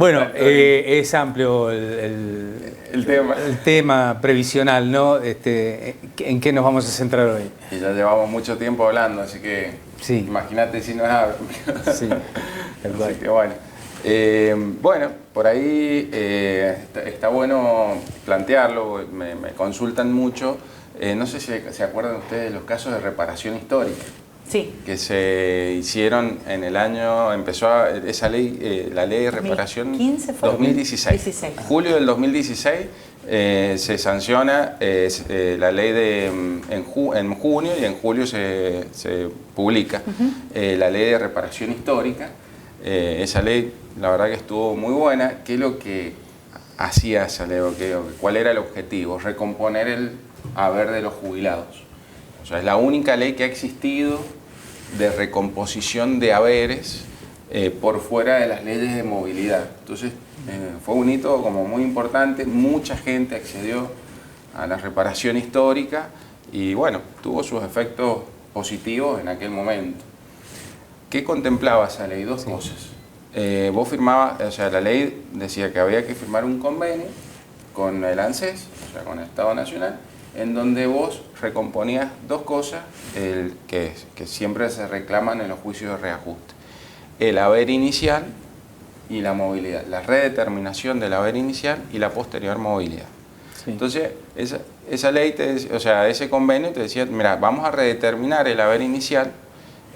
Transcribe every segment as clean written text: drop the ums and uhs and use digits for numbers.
Bueno, es amplio el tema previsional, ¿no? ¿En qué nos vamos a centrar hoy? Y ya llevamos mucho tiempo hablando, así que sí. Imagínate si no es algo. Sí, así que bueno. Bueno, por ahí está bueno plantearlo, me consultan mucho. No sé si se acuerdan ustedes de los casos de reparación histórica. Sí. Que se hicieron en el año, esa ley, la ley de reparación 2015 fue 2016. Julio del 2016 se sanciona la ley en junio y en julio se publica la ley de reparación histórica. Esa ley, la verdad que estuvo muy buena. ¿Qué es lo que hacía esa ley? ¿Cuál era el objetivo? Recomponer el haber de los jubilados. O sea, es la única ley que ha existido de recomposición de haberes por fuera de las leyes de movilidad. Entonces fue un hito como muy importante, mucha gente accedió a la reparación histórica y bueno, tuvo sus efectos positivos en aquel momento. ¿Qué contemplaba esa ley? Dos cosas. Vos firmabas, o sea, la ley decía que había que firmar un convenio con el ANSES, o sea, con el Estado Nacional, en donde vos recomponías dos cosas que siempre se reclaman en los juicios de reajuste. El haber inicial y la movilidad, la redeterminación del haber inicial y la posterior movilidad. Sí. Entonces, esa ley, ese convenio te decía, mira, vamos a redeterminar el haber inicial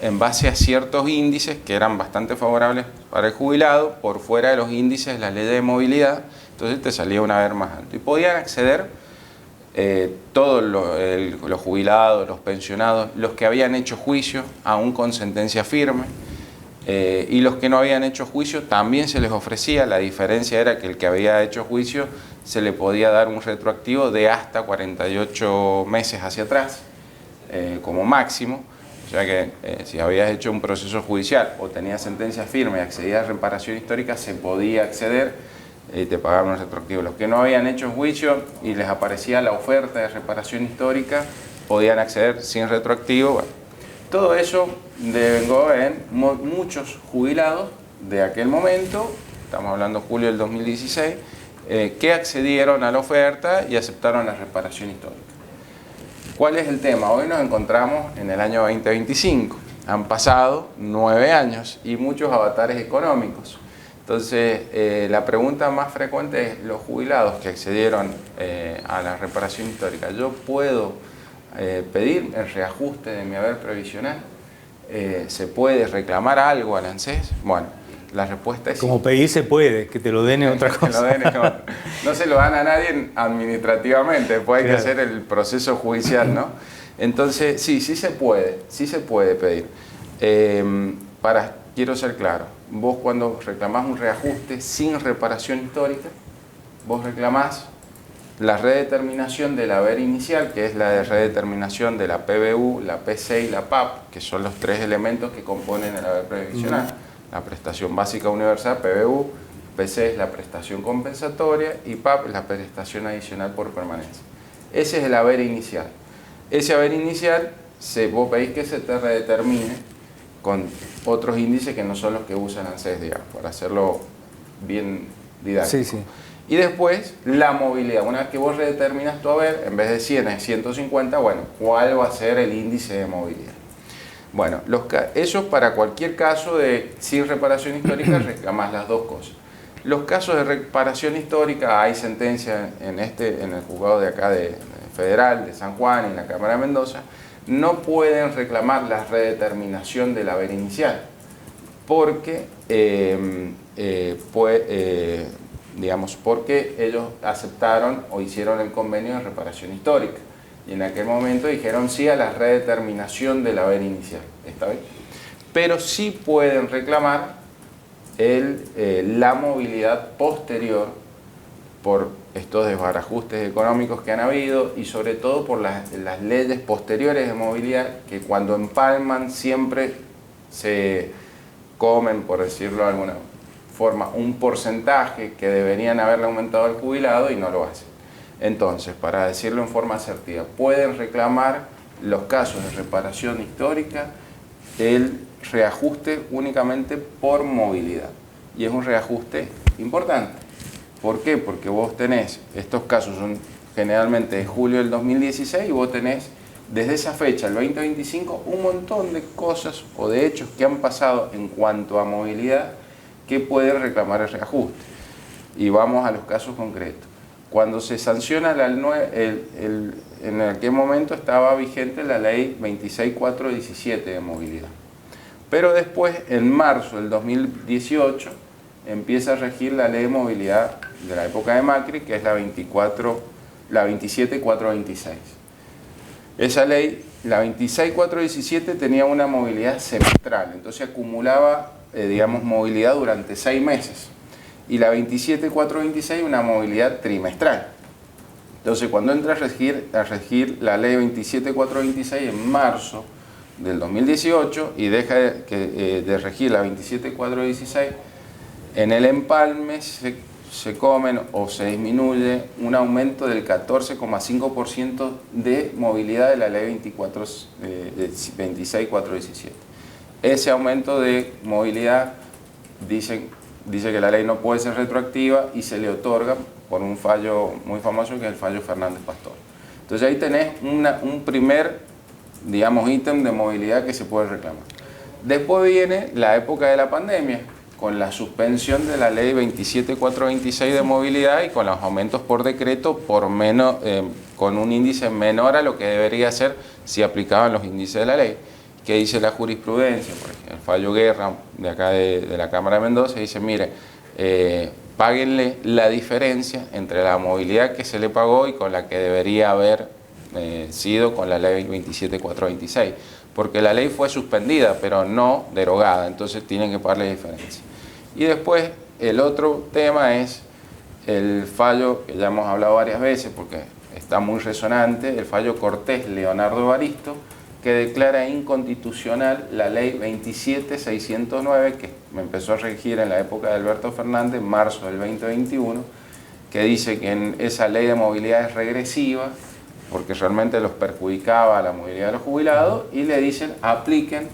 en base a ciertos índices que eran bastante favorables para el jubilado, por fuera de los índices de la ley de movilidad, entonces te salía un haber más alto. Y podían acceder todos los jubilados, los pensionados, los que habían hecho juicio, aún con sentencia firme, y los que no habían hecho juicio también se les ofrecía. La diferencia era que el que había hecho juicio se le podía dar un retroactivo de hasta 48 meses hacia atrás, como máximo. O sea que si habías hecho un proceso judicial o tenías sentencia firme y accedías a reparación histórica, se podía acceder y te pagaban un retroactivo. Los que no habían hecho juicio y les aparecía la oferta de reparación histórica, podían acceder sin retroactivo. Bueno, todo eso devengó en muchos jubilados de aquel momento, estamos hablando de julio del 2016, que accedieron a la oferta y aceptaron la reparación histórica. ¿Cuál es el tema? Hoy nos encontramos en el año 2025. Han pasado 9 años y muchos avatares económicos. Entonces, la pregunta más frecuente es, los jubilados que accedieron a la reparación histórica, ¿yo puedo pedir el reajuste de mi haber previsional? ¿Se puede reclamar algo al ANSES? Bueno, la respuesta es como sí. pedir se puede, que te lo den en otra cosa. No se lo dan a nadie administrativamente, después hay que hacer el proceso judicial, ¿no? Entonces, sí se puede pedir. Quiero ser claro, vos cuando reclamás un reajuste sin reparación histórica, vos reclamás la redeterminación del haber inicial, que es la de redeterminación de la PBU, la PC y la PAP, que son los tres elementos que componen el haber previsional. La prestación básica universal, PBU, PC es la prestación compensatoria y PAP es la prestación adicional por permanencia. Ese es el haber inicial. Ese haber inicial, vos pedís que se te redetermine con otros índices que no son los que usan ANSES, digamos, para hacerlo bien didáctico. Sí. Y después, la movilidad. Una vez que vos redeterminas tu haber, en vez de 100 es 150, bueno, ¿cuál va a ser el índice de movilidad? Bueno, eso para cualquier caso de sin reparación histórica reclamás las dos cosas. Los casos de reparación histórica, hay sentencia en el juzgado de acá de Federal, de San Juan y en la Cámara de Mendoza, no pueden reclamar la redeterminación del haber inicial, porque, porque ellos aceptaron o hicieron el convenio de reparación histórica. Y en aquel momento dijeron sí a la redeterminación del haber inicial. ¿Está bien? Pero sí pueden reclamar la movilidad posterior por estos desbarajustes económicos que han habido y sobre todo por las leyes posteriores de movilidad que cuando empalman siempre se comen, por decirlo de alguna forma, un porcentaje que deberían haberle aumentado al jubilado y no lo hacen. Entonces, para decirlo en forma asertiva, pueden reclamar los casos de reparación histórica el reajuste únicamente por movilidad. Y es un reajuste importante. ¿Por qué? Porque vos tenés, estos casos son generalmente de julio del 2016 y vos tenés desde esa fecha, el 2025, un montón de cosas o de hechos que han pasado en cuanto a movilidad que pueden reclamar el reajuste. Y vamos a los casos concretos. Cuando se sanciona en aquel momento estaba vigente la ley 26417 de movilidad. Pero después, en marzo del 2018, empieza a regir la ley de movilidad de la época de Macri, que es la 27426. Esa ley, la 26417, tenía una movilidad semestral, entonces acumulaba, digamos, movilidad durante 6 meses. Y la 27426, una movilidad trimestral. Entonces, cuando entra a regir la ley 27426 en marzo del 2018 y deja de regir la 27416, en el empalme se comen o se disminuye un aumento del 14,5% de movilidad de la ley 26417. Ese aumento de movilidad dice que la ley no puede ser retroactiva y se le otorga por un fallo muy famoso que es el fallo Fernández Pastor. Entonces ahí tenés un primer, digamos, ítem de movilidad que se puede reclamar. Después viene la época de la pandemia, con la suspensión de la ley 27426 de movilidad y con los aumentos por decreto con un índice menor a lo que debería ser si aplicaban los índices de la ley. ¿Qué dice la jurisprudencia? Por ejemplo, el fallo Guerra de acá de la Cámara de Mendoza dice, mire, páguenle la diferencia entre la movilidad que se le pagó y con la que debería haber sido con la ley 27426. Porque la ley fue suspendida, pero no derogada, entonces tienen que pagarle diferencia. Y después, el otro tema es el fallo, que ya hemos hablado varias veces, porque está muy resonante, el fallo Cortés Leonardo Evaristo, que declara inconstitucional la ley 27609, que empezó a regir en la época de Alberto Fernández, en marzo del 2021, que dice que en esa ley de movilidad es regresiva, porque realmente los perjudicaba a la movilidad de los jubilados, y le dicen apliquen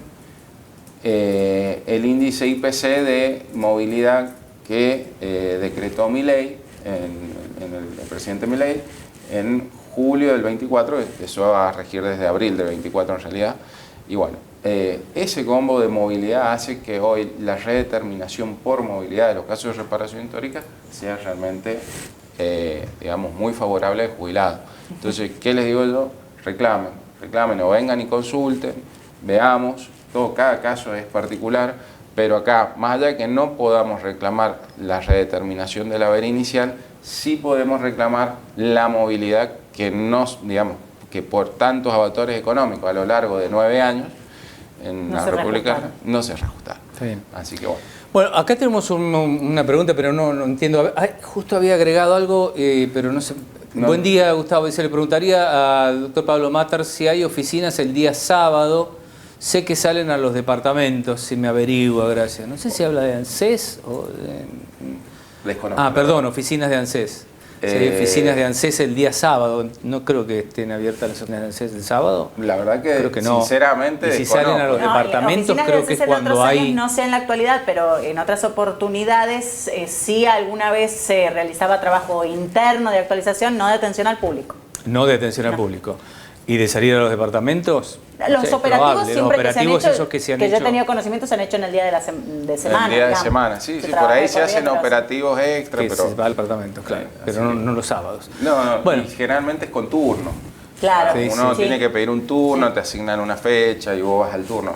el índice IPC de movilidad que decretó Milei, el presidente Milei, en julio del 24, eso va a regir desde abril del 24 en realidad, y bueno, ese combo de movilidad hace que hoy la redeterminación por movilidad de los casos de reparación histórica sea realmente, digamos, muy favorable al jubilado. Entonces, ¿qué les digo yo? Reclamen o vengan y consulten, veamos, cada caso es particular, pero acá, más allá de que no podamos reclamar la redeterminación del haber inicial, sí podemos reclamar la movilidad que digamos, que por tantos abatores económicos a lo largo de 9 años en la República no se reajustaron. Está bien. Así que bueno. Bueno, acá tenemos una pregunta, pero no entiendo. Justo había agregado algo, pero no sé. No. Buen día, Gustavo. Se le preguntaría al doctor Pablo Matar si hay oficinas el día sábado. Sé que salen a los departamentos, si me averigua, gracias. No sé si habla de ANSES o de... Desconozco. Perdón, oficinas de ANSES. Si hay oficinas de ANSES el día sábado, no creo que estén abiertas las oficinas de ANSES el sábado. La verdad que, creo que no. Sinceramente, y si salen a los departamentos, creo que es cuando hay... No sé en la actualidad, pero en otras oportunidades sí alguna vez se realizaba trabajo interno de actualización, no de atención al público. No de atención al público. ¿Y de salir a los departamentos? Los operativos siempre que se han hecho, esos que se han hecho, yo he tenido conocimiento, se han hecho en el día de semana. El día de semana, sí, por ahí se hacen operativos extra. Que pero se va al departamento, claro, pero no los sábados. No, bueno. Y generalmente es con turno. Claro. Uno tiene que pedir un turno, te asignan una fecha y vos vas al turno.